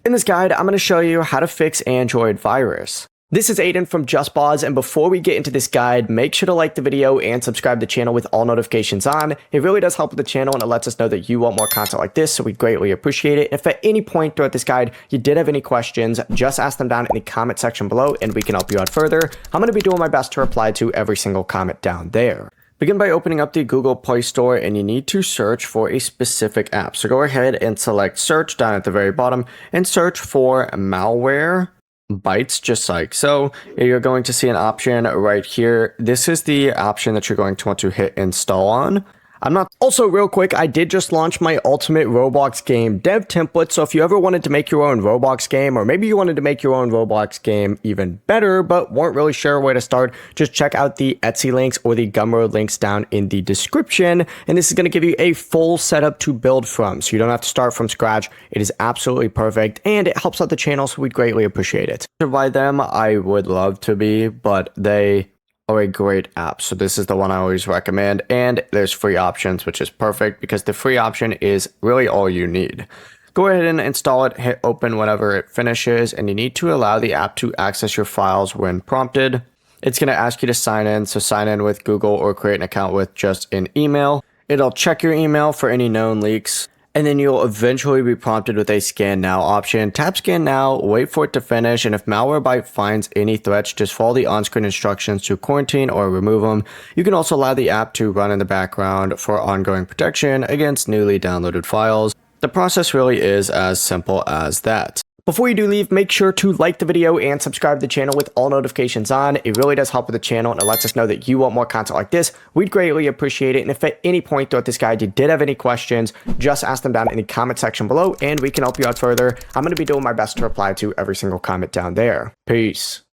In this guide, I'm going to show you how to fix Android virus. This is Aiden from JustBoz, and before we get into this guide, make sure to like the video and subscribe to the channel with all notifications on. It really does help with the channel and it lets us know that you want more content like this, so we greatly appreciate it. If at any point throughout this guide you did have any questions, just ask them down in the comment section below and we can help you out further. I'm going to be doing my best to reply to every single comment down there. Begin by opening up the Google Play Store and you need to search for a specific app. So go ahead and select search down at the very bottom and search for malware bytes, just like so. You're going to see an option right here. This is the option that you're going to want to hit install on. Also, real quick, I did just launch my ultimate Roblox game dev template, so if you ever wanted to make your own Roblox game, or maybe you wanted to make your own Roblox game even better, but weren't really sure where to start, just check out the Etsy links or the Gumroad links down in the description, and this is going to give you a full setup to build from, so you don't have to start from scratch. It is absolutely perfect, and it helps out the channel, so we'd greatly appreciate it. By them, I would love to be, but they are a great app. So this is the one I always recommend, and there's free options, which is perfect because the free option is really all you need. Go ahead and install it, hit open whenever it finishes, and you need to allow the app to access your files when prompted. It's going to ask you to sign in, so sign in with Google or create an account with just an email. It'll check your email for any known leaks, and then you'll eventually be prompted with a scan now option. Tap scan now, wait for it to finish, and if Malwarebytes finds any threats, just follow the on-screen instructions to quarantine or remove them. You can also allow the app to run in the background for ongoing protection against newly downloaded files. The process really is as simple as that. Before you do leave, make sure to like the video and subscribe to the channel with all notifications on. It really does help with the channel and it lets us know that you want more content like this. We'd greatly appreciate it. And if at any point throughout this guide you did have any questions, just ask them down in the comment section below and we can help you out further. I'm going to be doing my best to reply to every single comment down there. Peace.